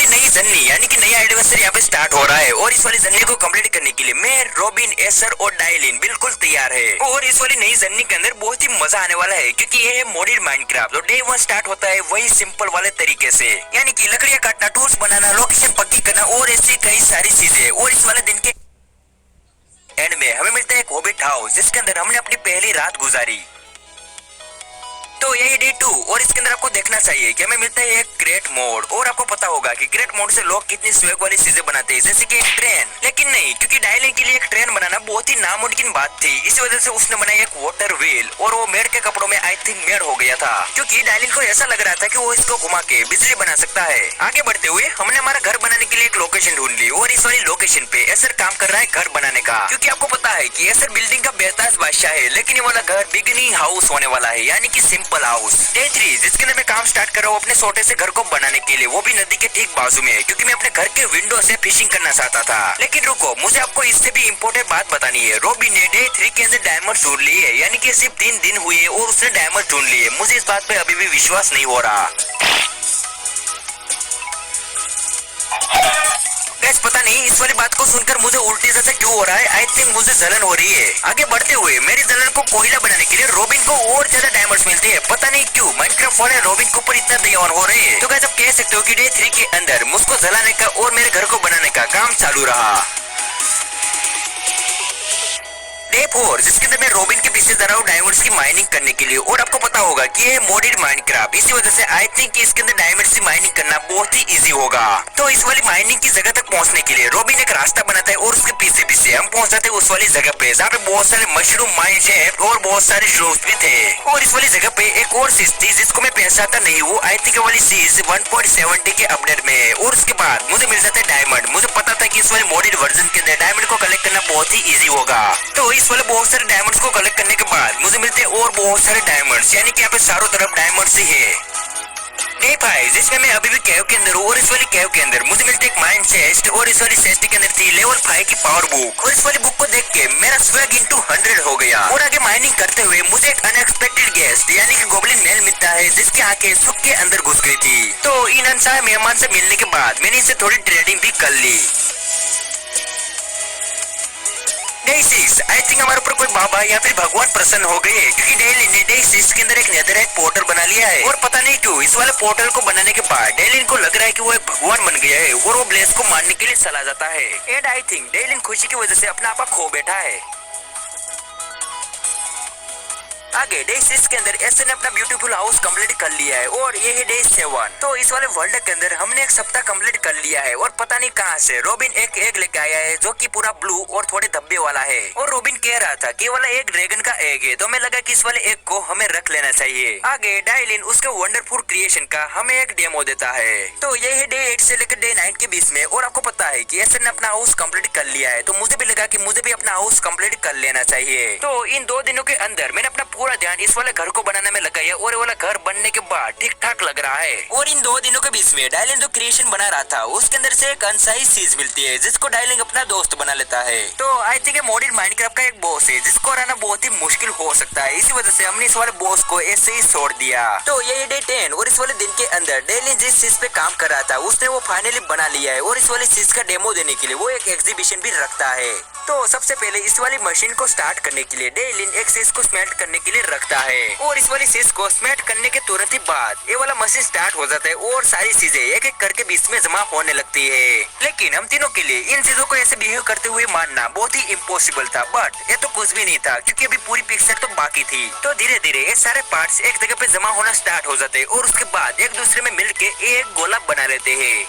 वाली नई जर्नी यानी कि नया एडवेंचर यहाँ पे स्टार्ट हो रहा है और इस वाली जर्नी को कंप्लीट करने के लिए मैं, रॉबिन, एसर और डायलिन बिल्कुल तैयार है। और इस वाली नई जर्नी के अंदर बहुत ही मजा आने वाला है क्योंकि ये है मॉडिड माइनक्राफ्ट। तो डे 1 स्टार्ट होता है वही सिंपल वाले तरीके से, यानी कि लकड़ियां काटना, टूल्स बनाना, लोकेशन पक्की करना और ऐसी कई सारी चीजें। और इस वाले दिन के एंड में हमें मिलता है एक हॉबिट हाउस जिसके अंदर हमने अपनी पहली रात गुजारी। तो यही डे 2 और इसके अंदर आपको देखना चाहिए कि हमें मिलता है एक क्रिएट मोड। और आपको पता होगा कि क्रिएट मोड से लोग कितनी स्वेग वाली चीजें बनाते हैं, जैसे कि एक ट्रेन। लेकिन नहीं, क्योंकि डायलिन के लिए एक ट्रेन बनाना बहुत ही नामुमकिन बात थी, इसी वजह से उसने बनाया एक वाटर व्हील। और वो मेड के कपड़ों में आई थिंक मेड हो गया था, क्योंकि डायलिन को ऐसा लग रहा था कि वो इसको घुमा के बिजली बना सकता है। आगे बढ़ते हुए हमने हमारा घर बनाने के लिए एक लोकेशन ढूंढ ली और इस वाली लोकेशन पे एसर काम कर रहा है घर बनाने का, क्योंकि आपको पता है कि एसर बिल्डिंग का बेताज बादशाह है। लेकिन ये वाला घर बिगिनिंग हाउस होने वाला है, यानी कि सिंपल हाउस। डे 3 जिसके अंदर मैं काम स्टार्ट कर रहा हूँ अपने छोटे से घर को बनाने के लिए, वो भी नदी के ठीक बाजू में, क्योंकि मैं अपने घर के विंडो से फिशिंग करना चाहता था। लेकिन रुको, मुझे आपको इससे भी इम्पोर्टेंट बात बतानी है। रॉबिन ने डे 3 के अंदर डायमंड ढूंढ ली है, यानी कि सिर्फ 3 दिन हुए और उसने डायमंड ढूंढ लिए। मुझे इस बात पे अभी भी विश्वास नहीं हो रहा। गैस पता नहीं इस वाली बात को सुनकर मुझे उल्टी जैसा क्यों हो रहा है। आई थिंक मुझे जलन हो रही है। आगे बढ़ते हुए मेरी जलन को कोयला बनाने के लिए रॉबिन को और ज्यादा डायमंड्स मिलते हैं। पता नहीं क्यों माइनक्राफ्ट वाले रॉबिन के ऊपर इतना दयावान हो रहे हैं। तो गैस आप कह सकते हो कि डे 3 के अंदर मुझको जलाने का और मेरे घर को बनाने का काम चालू रहा। डे 4 जिसके अंदर मैं रॉबिन के पीछे जा रहा हूँ डायमंड्स की माइनिंग करने के लिए। और आपको पता होगा कि ये मॉडिड माइनक्राफ्ट, इसी वजह से आई थिंक इसके अंदर डायमंड्स की माइनिंग करना बहुत ही इजी होगा। तो इस वाली माइनिंग की जगह तक पहुंचने के लिए रॉबिन एक रास्ता बनाता है और उसके पीछे पीछे हम पहुंच जाते हैं उस वाली जगह पे जहाँ पे बहुत सारे मशरूम माइंस है और बहुत सारे श्रूम्स भी थे। और इस वाली जगह पे एक और चीज थी जिसको मैं पहचानता नहीं हूँ। आई थिंक वाली चीज 1.70 के अपडेट में है। और उसके बाद मुझे मिल जाता है डायमंड। मुझे पता था कि इस वाले मॉडिड वर्जन के अंदर डायमंड को कलेक्ट करना बहुत ही इजी होगा। तो इस वाले बहुत सारे डायमंड्स को कलेक्ट करने के बाद मुझे मिलते हैं और बहुत सारे डायमंड्स, यानी कि यहाँ पे चारों तरफ डायमंड्स ही है। डे 5 जिसमें मैं अभी भी केव के अंदर हूँ और इस वाली केव के अंदर मुझे मिलते एक माइंड चेस्ट और इस वाली चेस्ट के अंदर थी लेवल 5 की पावर बुक। और इस वाली बुक को देख के मेरा स्वेग इंटू 100 हो गया। और आगे माइनिंग करते हुए मुझे एक अनएक्सपेक्टेड गेस्ट यानी कि गोब्लिन मेल मिलता है जिसकी आंखें सुख के अंदर घुस गई थी। तो इन अनचाहे मेहमान से मिलने के बाद मैंने इनसे थोड़ी ट्रेडिंग भी कर ली। डे 6 आई थिंक हमारे ऊपर कोई बाबा या फिर भगवान प्रसन्न हो गए हैं, क्योंकि डेलिन ने डे 6 के अंदर एक नेदरराइट पोर्टल बना लिया है। और पता नहीं क्यों इस वाले पोर्टल को बनाने के बाद डेलिन को लग रहा है कि वो एक भगवान बन गया है और वो ब्लेस को मारने के लिए चला जाता है। एंड आई थिंक डेलिन खुशी की वजह से अपना आपा खो बैठा है। आगे डे 6 के अंदर एस ने अपना ब्यूटीफुल हाउस कंप्लीट कर लिया है और ये है डे 7। तो इस वाले वर्ल्ड के अंदर हमने एक सप्ताह कंप्लीट कर लिया है। और पता नहीं कहां से रॉबिन एक एग लेके आया है जो कि पूरा ब्लू और थोड़े धब्बे वाला है। और रॉबिन कह रहा था कि वाला एक ड्रैगन का एग है, तो हमें लगा कि इस वाले एग को हमें रख लेना चाहिए। आगे डायलिन उसके वंडरफुल क्रिएशन का हमें एक डेमो देता है। तो ये है डे 8 से लेकर डे 9 के बीच में। और आपको पता है कि एस ने अपना हाउस कंप्लीट कर लिया है, तो मुझे भी लगा कि मुझे भी अपना हाउस कंप्लीट कर लेना चाहिए। तो इन 2 दिनों के अंदर मैंने अपना पूरा ध्यान इस वाले घर को बनाने में लगाया और ये वाला घर बनने के बाद ठीक ठाक लग रहा है। और इन 2 दिनों के बीच में डायलिन जो क्रिएशन बना रहा था उसके अंदर से एक अनसाइज चीज मिलती है जिसको डायलिन अपना दोस्त बना लेता है। तो आई थिंक मॉडिड माइनक्राफ्ट का एक बॉस है जिसको हराना बहुत ही मुश्किल हो सकता है, इसी वजह से हमने इस वाले बॉस को ऐसे ही छोड़ दिया। तो ये डे 10 और इस वाले दिन के अंदर डायलिन जिस चीज पे काम कर रहा था उसने वो फाइनली बना लिया है। और इस वाली चीज का डेमो देने के लिए वो एक एग्जीबिशन भी रखता है। तो सबसे पहले इस वाली मशीन को स्टार्ट करने के लिए डायलिन एक चीज को स्मेल्ट करने के लिए रखता है। और इस वाली चीज को स्मेल्ट करने के तुरंत ही बाद ये वाला मशीन स्टार्ट हो जाता है और सारी चीजें एक एक करके बीच में जमा होने लगती है। लेकिन हम तीनों के लिए इन चीजों को ऐसे बिहेव करते हुए मानना बहुत ही इम्पॉसिबल था। बट ये तो कुछ भी नहीं था क्योंकि अभी पूरी पिक्चर तो बाकी थी। तो धीरे धीरे ये सारे पार्ट्स एक जगह पे जमा होना स्टार्ट हो जाते हैं और उसके बाद एक दूसरे में मिलके एक गोला बना लेते हैं।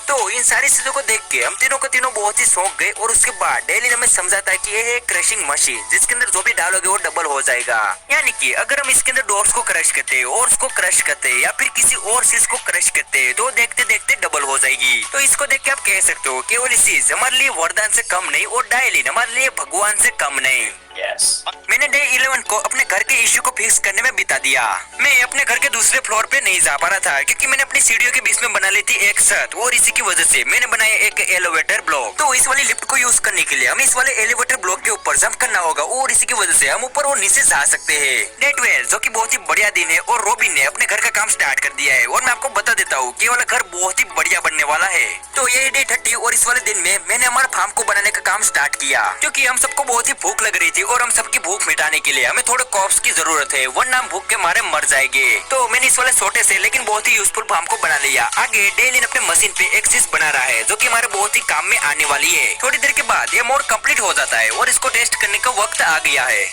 तो इन सारी चीजों को देख के हम तीनों को तीनों बहुत ही शौक गए। और उसके बाद डायलिन हमें समझाता है कि ये है क्रशिंग मशीन जिसके अंदर जो भी डालोगे वो डबल हो जाएगा। यानी कि अगर हम इसके अंदर डॉट्स को क्रश करते हैं और उसको क्रश करते हैं या फिर किसी और चीज को क्रश करते हैं तो देखते देखते डबल हो जाएगी। तो इसको देख के आप कह सकते हो केवल इस चीज हमारे लिए वरदान से कम नहीं और डायलिन हमारे लिए भगवान से कम नहीं। मैंने डे 11 को अपने घर के इश्यू को फिक्स करने में बिता दिया। मैं अपने घर के दूसरे फ्लोर पे नहीं जा पा रहा था क्योंकि मैंने अपनी सीढ़ियों के बीच में बना ली थी एक छत, और इसी की वजह से मैंने बनाया एक एलिवेटर ब्लॉक। तो इस वाली लिफ्ट को यूज करने के लिए हमें इस वाले एलिवेटर ब्लॉक के ऊपर जंप करना होगा, और इसी की वजह से हम ऊपर और नीचे जा सकते हैं। डे 12 जो की बहुत ही बढ़िया दिन है, और रॉबिन ने अपने घर का काम स्टार्ट कर दिया है, और मैं आपको बता देता हूँ कि वाला घर बहुत ही बढ़िया बनने वाला है। तो ये डे 30 और इस वाले दिन में मैंने हमारा फार्म को बनाने का काम स्टार्ट किया क्योंकि हम सबको बहुत ही भूख लग रही थी, और हम सबकी भूख मिटाने के लिए हमें थोड़े कॉप्स की जरूरत है, वरना हम भूख के मारे मर जाएंगे। तो मैंने इस वाले छोटे से लेकिन बहुत ही यूजफुल फार्म को बना लिया। आगे डेलिन अपने मशीन पे एक चीज बना रहा है जो कि हमारे बहुत ही काम में आने वाली है। थोड़ी देर के बाद ये मोड कंप्लीट हो जाता है और इसको टेस्ट करने का वक्त आ गया है।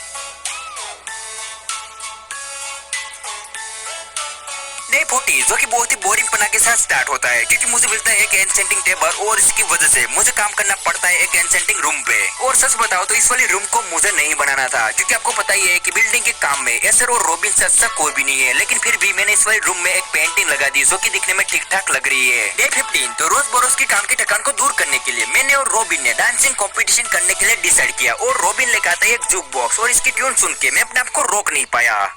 डे 40 जो कि बहुत ही बोरिंग पना के साथ स्टार्ट होता है क्योंकि मुझे मिलता है एक एन्चेंटिंग टेबल, और इसकी वजह से मुझे काम करना पड़ता है एक एन्चेंटिंग रूम पे। और सच बताओ तो इस वाली रूम को मुझे नहीं बनाना था क्योंकि आपको पता ही है कि बिल्डिंग के काम में एसर और रॉबिन से अच्छा कोई भी नहीं है, लेकिन फिर भी मैंने इस वाली रूम में एक पेंटिंग लगा दी जो कि दिखने में ठीक ठाक लग रही है। डे 15 तो रोज बरोज के काम की थकान को दूर करने के लिए मैंने और रॉबिन ने डांसिंग कॉम्पिटिशन करने के लिए डिसाइड किया, और रॉबिन लेकर आता है एक जुक बॉक्स, और इसकी ट्यून सुन के मैं अपने आप को रोक नहीं पाया।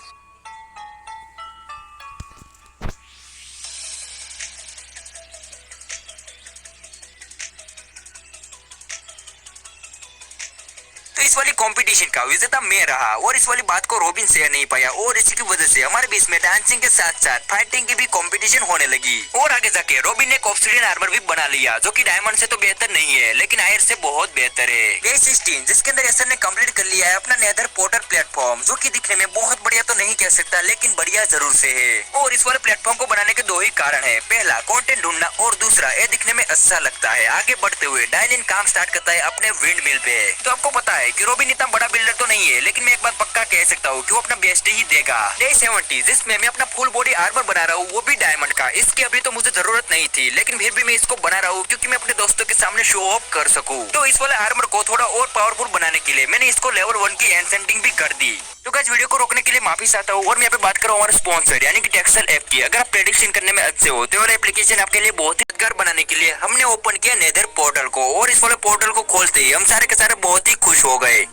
तो इस वाली कंपटीशन का विजेता मैं रहा, और इस वाली बात को रॉबिन शेयर नहीं पाया, और इसी की वजह से हमारे बीच में डांसिंग के साथ साथ फाइटिंग की भी कंपटीशन होने लगी। और आगे जाके रॉबिन ने ऑब्सिडियन आर्मर भी बना लिया जो कि डायमंड से तो बेहतर नहीं है लेकिन आयरन से बहुत बेहतर है। डे 16 जिसके अंदर एसर ने कंप्लीट कर लिया है अपना नेदर पोर्टल प्लेटफॉर्म, जो कि दिखने में बहुत बढ़िया तो नहीं कह सकता लेकिन बढ़िया जरूर से है। और इस वाले प्लेटफॉर्म को बनाने के दो ही कारण है, पहला कंटेंट ढूंढना, और दूसरा ये दिखने में अच्छा लगता है। आगे बढ़ते हुए डायलिन काम स्टार्ट करता है अपने विंड मिल पे। तो आपको पता है कि रॉबिन इतना बड़ा बिल्डर तो नहीं है, लेकिन मैं एक बात पक्का कह सकता हूँ कि वो अपना बेस्ट ही देगा। डे 70 जिसमें मैं अपना फुल बॉडी आर्मर बना रहा हूँ, वो भी डायमंड का। इसकी अभी तो मुझे जरूरत नहीं थी लेकिन फिर भी मैं इसको बना रहा हूँ क्योंकि मैं अपने दोस्तों के सामने शो ऑफ कर सकूँ। तो इस वाले आर्मर को थोड़ा और पावरफुल बनाने के लिए मैंने इसको लेवल 1 की एन्चेंटिंग भी कर दी। तो गाइस वीडियो को रोकने के लिए माफी चाहता हूँ, और मैं यहाँ पे बात कर रहा हूँ हमारे स्पॉन्सर यानी कि टेक्सचर ऐप की। अगर आप प्रेडिक्शन करने में अच्छे हो तो वाला एप्लीकेशन आपके लिए बहुत ही मददगार बनाने के लिए हमने ओपन किया नेदर पोर्टल को, और इस वाले पोर्टल को खोलते ही हम सारे के सारे बहुत ही खुश हो गए।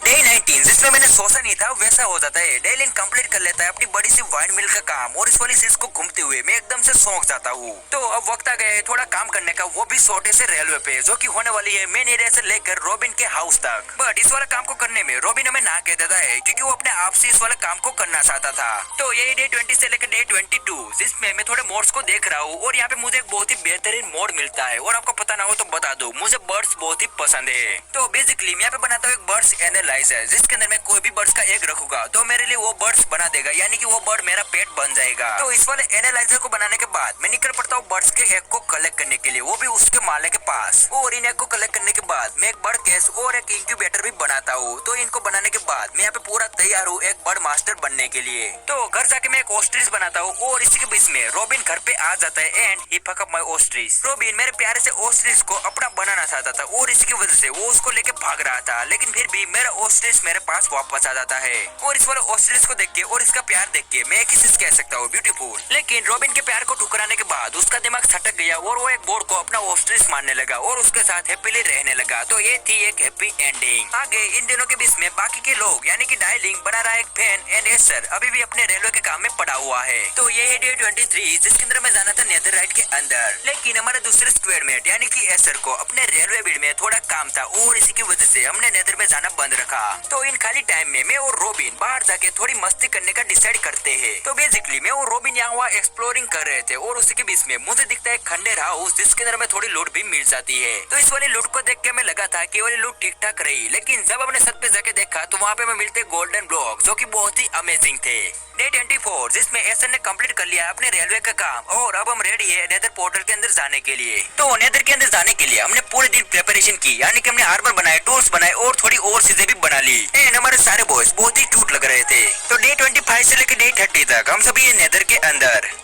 डे 19 जिसमें मैंने सोचा नहीं था वैसा हो जाता है। डेलिन कंप्लीट कर लेता है अपनी बड़ी सी वाइन मिल का काम, और इस वाली चीज को घूमते हुए मैं एकदम से सौंक जाता हूँ। तो अब वक्त आ गया है थोड़ा काम करने का, वो भी छोटे से रेलवे पे, जो कि होने वाली है मेन एरिया से लेकर रॉबिन के हाउस तक। बट इस वाले काम को करने में रॉबिन हमें ना कह देता है क्योंकि वो अपने आप से इस वाले काम को करना चाहता था। तो यही डे 20 से लेकर डे 22 जिसमें मैं थोड़े मोड्स को देख रहा हूँ, और यहाँ पे मुझे एक बहुत ही बेहतरीन मोड मिलता है, और आपको पता ना हो तो बता दो, मुझे बर्ड्स बहुत ही पसंद है। तो बेसिकली मैं यहाँ पे बनाता हूँ एक बर्ड्स एनालाइजर, जिसके अंदर मैं कोई भी बर्ड्स का एग रखूंगा तो मेरे लिए वो बर्ड्स बना देगा, यानी कि वो बर्ड मेरा पेट बन जाएगा। तो इस वाले एनालाइजर को बनाने के बाद मैं निकल पड़ता हूँ बर्ड्स के एग को कलेक्ट करने के लिए, वो भी उसके माले के पास। और इन एग को कलेक्ट करने के बाद मैं एक बर्ड केस और एक इंक्यूबेटर भी बनाता हूँ। तो इनको बनाने के बाद मैं यहाँ पे पूरा तैयार हूँ एक बर्ड मास्टर बनने के लिए। तो घर जाके मैं एक ऑस्ट्रिच बनाता हूँ, और इसी के बीच में रॉबिन घर पे आ जाता है and he fuck up my ostrich. Robin मेरे प्यारे से ऑस्ट्रिच को अपना बनाना चाहता था, और इसकी वजह से वो उसको लेके भाग रहा था, लेकिन फिर भी मेरा ऑस्ट्रिच मेरे पास वापस आ जाता है। और इस वाले ऑस्ट्रिच को देख के और इसका प्यार देख के मैं एक ही चीज कह सकता हूँ, ब्यूटीफुल। लेकिन रॉबिन के प्यार को ठुकराने के बाद उसका दिमाग छटक गया, और वो एक बोर्ड को अपना ऑस्ट्रिच मानने लगा और उसके साथ हैप्पीली रहने लगा। तो ये थी एक हैप्पी एंडिंग। आगे इन दिनों के बीच में बाकी के लोग यानी कि डायलिंग बना रहा है एक फैन, एंड एसर अभी भी अपने रेलवे के काम में पड़ा हुआ है। तो ये है डे 23 जिसके अंदर मैं जाना था नेदरराइट के अंदर, लेकिन हमारे दूसरे स्क्वाडमेट यानी कि एसर को अपने रेलवे बिल्ड में थोड़ा काम था, और इसी की वजह से हमने नेदर में जाना बंद रखा। तो इन खाली टाइम में मैं और रॉबिन बाहर जाके थोड़ी मस्ती करने का डिसाइड करते हैं। तो बेसिकली मैं और रॉबिन यहाँ वहाँ एक्सप्लोरिंग कर रहे थे, और उसी के बीच में मुझे दिखता है खंडेर हाउस जिसके अंदर में थोड़ी लूट भी मिल जाती है। तो इस वाली लूट को देख के मैं लगा था कि वाली लूट ठीक ठाक रही, लेकिन जब हमने छत पे जाके देखा तो वहाँ पे हमें मिलते गोल्डन ब्लॉक जो कि बहुत ही अमेजिंग थे। डे 24 जिसमें एसर ने कंप्लीट कर लिया अपने रेलवे का काम, और अब हम रेडी है नेदर पोर्टल के अंदर जाने के लिए। तो नेदर के अंदर जाने के लिए हमने पूरे दिन प्रिपरेशन की, यानी कि हमने आर्मर बनाए, टूल्स बनाए, और थोड़ी और चीजें भी बना ली। एंड हमारे सारे बॉयज बहुत ही क्यूट लग रहे थे। तो डे 25 से लेकर डे 30 तक हम सभी नेदर के अंदर।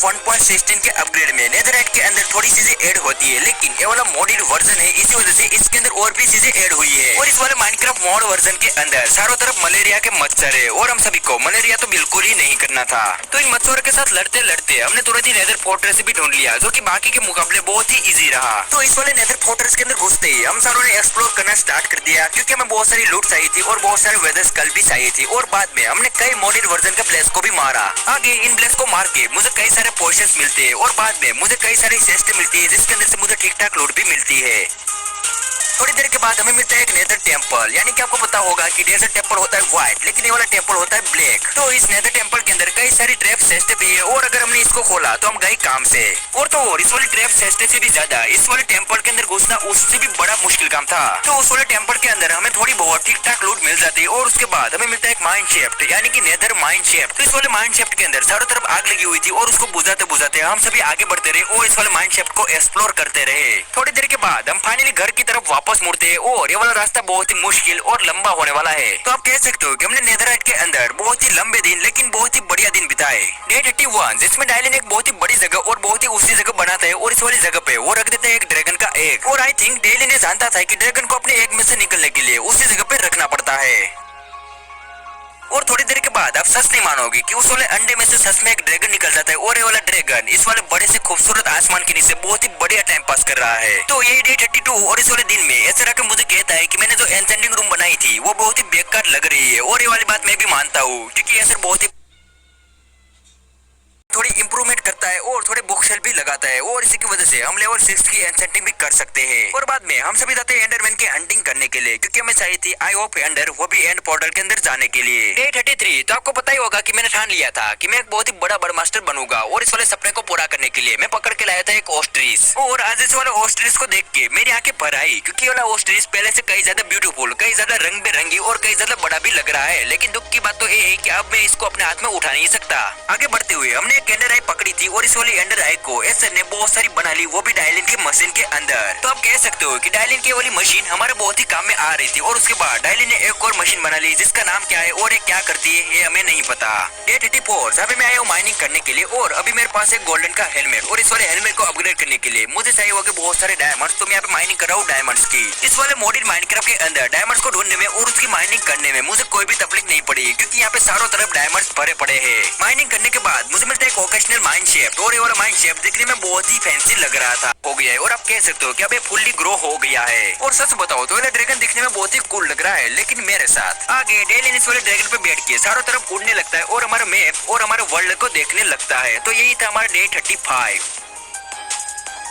1.16 के अपग्रेड में नेदरराइट के अंदर थोड़ी चीजें ऐड होती है, लेकिन ये वाला मॉडिड वर्जन है, इसी वजह से इसके अंदर और भी चीजें ऐड हुई है। और इस वाले माइनक्राफ्ट मॉड वर्जन के अंदर चारों तरफ मलेरिया के मच्छर है और हम सभी को मलेरिया तो बिल्कुल ही नहीं करना था। तो इन मच्छरों के साथ लड़ते लड़ते हमने तुरंत ही नेदर फोर्ट्रेस भी ढूंढ लिया, जो कि बाकी के मुकाबले बहुत ही इजी रहा। तो इस वाले नेदर फोर्ट्रेस के अंदर घुसते ही हम सारों ने एक्सप्लोर करना स्टार्ट कर दिया, क्योंकि हमें बहुत सारी लूट चाहिए थी और बहुत सारे वेदर स्कल भी चाहिए थी। और बाद में हमने कई मॉडिड वर्जन के प्लेस को भी मारा। आगे इन प्लेस को मार के मुझे कई सारे पोर्शंस मिलते हैं और बाद में मुझे कई सारी चेस्ट मिलती है, जिसके अंदर से मुझे ठीक ठाक लूट भी मिलती है। थोड़ी देर के बाद हमें मिलता है एक नेदर टेंपल, यानी कि आपको पता होगा कि डेजर्ट टेंपल होता है व्हाइट, लेकिन ये वाला टेंपल होता है ब्लैक। तो इस नेदर टेंपल के अंदर कई सारी ट्रैप चेस्ट भी है और अगर हमने इसको खोला तो हम गए काम से। और तो और इस वाले ट्रैप चेस्ट से भी ज्यादा इस वाले टेंपल के अंदर घुसना उससे भी बड़ा मुश्किल काम था। तो उस वाले टेंपल के अंदर हमें थोड़ी बहुत ठीक ठाक लूट मिल जाती है और उसके बाद हमें मिलता है एक माइन शेफ्ट, यानी कि नेदर माइन शेफ्ट। तो इस वाले माइन शेफ्ट के अंदर चारों तरफ आग लगी हुई थी और उसको बुझाते बुझाते हम सभी आगे बढ़ते रहे और इस वाले माइन शेफ्ट को एक्सप्लोर करते रहे। थोड़ी देर के बाद हम फाइनली घर की तरफ वापस मुड़ते हैं और ये वाला रास्ता बहुत ही मुश्किल और लंबा होने वाला है। तो आप कह सकते हो कि हमने नेदरराइट के अंदर बहुत ही लंबे दिन लेकिन बहुत ही बढ़िया दिन बिताए। डे 31 जिसमें डायलिन एक बहुत ही बड़ी जगह और बहुत ही ऊंची जगह बनाता है और इस वाली जगह पे वो रख देता है एक ड्रैगन का एग। और आई थिंक डायलिन ने जानता था कि ड्रैगन को अपने एग में से निकलने के लिए उसी जगह पे रखना पड़ता है। और थोड़ी देर के बाद आप सच नहीं मानोगे कि उस वाले अंडे में से सच में एक ड्रैगन निकल जाता है और ये वाला ड्रैगन इस वाले बड़े से खूबसूरत आसमान के नीचे बहुत ही बढ़िया टाइम पास कर रहा है। तो यही डे 32 और इस वाले दिन में ऐसा रहा मुझे कहता है कि मैंने जो एन्चेंटिंग रूम बनाई थी वो बहुत ही बेकार लग रही है। और ये वाली बात मैं भी मानता हूँ, क्योंकि ऐसा बहुत ही थोड़ी इंप्रूवमेंट करता है और थोड़े बुक शेल्फ भी लगाता है और इसी की वजह से हम लेवल 6 की एन्चेंटिंग भी कर सकते हैं। और बाद में हम सभी जाते हैं एंडरमैन की हंटिंग करने के लिए, क्योंकि हमें चाहिए थी आई ऑफ एंडर, वो भी एंड पोर्टल के अंदर जाने के लिए। डे 33 तो आपको पता ही होगा कि मैंने ठान लिया था कि मैं एक बहुत ही बड़ा बर्ड मास्टर बनूंगा और इस वाले सपने को पूरा करने के लिए मैं पकड़ के लाया था एक ऑस्ट्रिच। और आज इस वाले ऑस्ट्रिच को देख के मेरी आंखें भर आई, क्योंकि वाला ऑस्ट्रिच पहले से कई ज्यादा ब्यूटीफुल, कई ज्यादा रंग बिरंगी और कई ज्यादा बड़ा भी लग रहा है। लेकिन दुख की बात तो ये है कि अब मैं इसको अपने हाथ में उठा नहीं सकता। आगे बढ़ते हुए हमने एक एंडर आई पकड़ी थी और इस वाली एंडर आई को एसर ने बहुत सारी बना ली, वो भी डायलिन की मशीन के अंदर। तो आप कह सकते हो कि डायलिन की वाली मशीन हमारे बहुत ही काम में आ रही थी। और उसके बाद डायलिन ने एक और मशीन बना ली जिसका नाम क्या है और ये क्या करती है ये हमें नहीं पता। डे 34 जहाँ पे मैं आया हूँ माइनिंग करने के लिए और अभी मेरे पास एक गोल्डन का हेलमेट और इस वाले हेलमेट को अपग्रेड करने के लिए मुझे चाहिए होगा बहुत सारे डायमंड्स। तो मैं यहाँ पे माइनिंग कर रहा हूँ डायमंड्स की। इस वाले मॉडिड माइनक्राफ्ट के अंदर डायमंड्स को ढूंढने में और उसकी माइनिंग करने में मुझे कोई भी तकलीफ नहीं पड़ी, क्योंकि यहाँ पे चारों तरफ डायमंड्स भरे पड़े हैं। माइनिंग करने के बाद मुझे मिलता है एक ओकेशनल माइन शेफ्ट और ये वाला माइन शेफ्ट दिखने में बहुत ही फैंसी लग रहा था हो गया है। और आप कह सकते हो कि अब ये फुल्ली ग्रो हो गया है। और सच बताओ तो ये ड्रैगन दिखने में बहुत ही कूल लग रहा है, लेकिन मेरे साथ आगे डेली इस वाले ड्रैगन पे बैठ के चारों तरफ उड़ने लगता है और हमारे मैप और हमारे वर्ल्ड को देखने लगता है। तो यही था हमारा डे 35।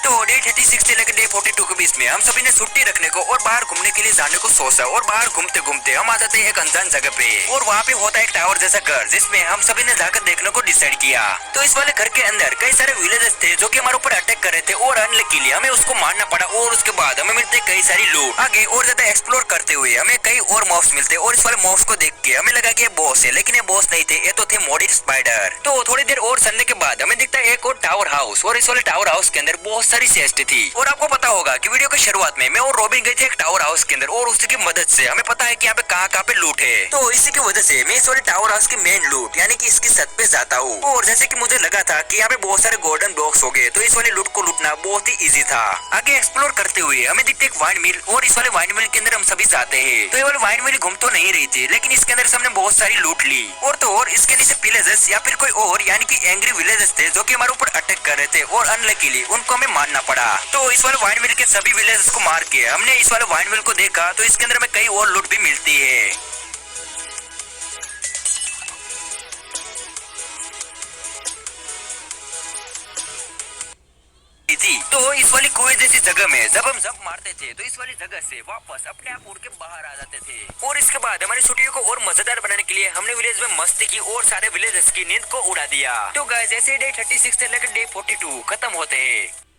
तो डे 36 से लेकर डे 42 के बीच में हम सभी ने छुट्टी रखने को और बाहर घूमने के लिए जाने को सोचा। और बाहर घूमते घूमते हम आ जाते हैं एक अनजान जगह पे और वहाँ पे होता है एक टावर जैसा घर, जिसमें हम सभी ने जाकर देखने को डिसाइड किया। तो इस वाले घर के अंदर कई सारे विलेजर्स थे जो कि हमारे ऊपर अटैक कर रहे थे और अनलकीली हमें उसको मारना पड़ा। और उसके बाद हमें मिलते कई सारी लोग। आगे और ज्यादा एक्सप्लोर करते हुए हमें कई और मॉब्स मिलते और इस वाले मॉब्स को देख के हमें लगा कि ये बॉस है, लेकिन ये बॉस नहीं थे, ये तो थे मॉडिड स्पाइडर। तो थोड़ी देर और चलने के बाद हमें दिखता है एक और टावर हाउस और इस वाले टावर हाउस के अंदर बहुत सारी चेस्ट थी। और आपको पता होगा कि वीडियो की शुरुआत में मैं और रॉबिन गए थे एक टावर हाउस के अंदर और उसकी मदद से हमें पता है कि यहाँ पे कहाँ पे लूट है। तो इसी की वजह से मैं इस वाले टावर हाउस की मेन लूट यानी कि इसकी छत पे जाता हूँ। और जैसे कि मुझे लगा था कि यहाँ पे बहुत सारे गोल्डन ब्लॉक्स हो गए, तो इस वाले लूट को लूटना बहुत ही इजी था। आगे एक्सप्लोर करते हुए हमें दिखते एक वाइन मिल और इस वाले वाइन मिल के अंदर हम सभी जाते हैं। तो ये वाले वाइन मिल घूम तो नहीं रही थी, लेकिन इसके अंदर हमने बहुत सारी लूट ली। और तो और इसके नीचे विलेजर्स या फिर कोई और यानी कि एंग्री विलेजर्स थे जो कि हमारे ऊपर अटैक कर रहे थे और अनलकीली उनको हमें मारना पड़ा। तो इस वाले वाइन मिल के सभी विलेजर्स को मार के हमने इस वाले वाइन मिल को देखा, तो इसके अंदर हमें कई और लूट भी मिलती है। थी तो इस वाली कुएं जैसी जगह में जब हम जंप मारते थे तो इस वाली जगह से वापस अपने आप उड़ के बाहर आ जाते थे। और इसके बाद हमारी छुट्टियों को और मजेदार बनाने के लिए हमने विलेज में मस्ती की और सारे विलेजर्स की नींद को उड़ा दिया। तो गाइस ऐसे डे 36 से लेकर डे 42 खत्म होते हैं।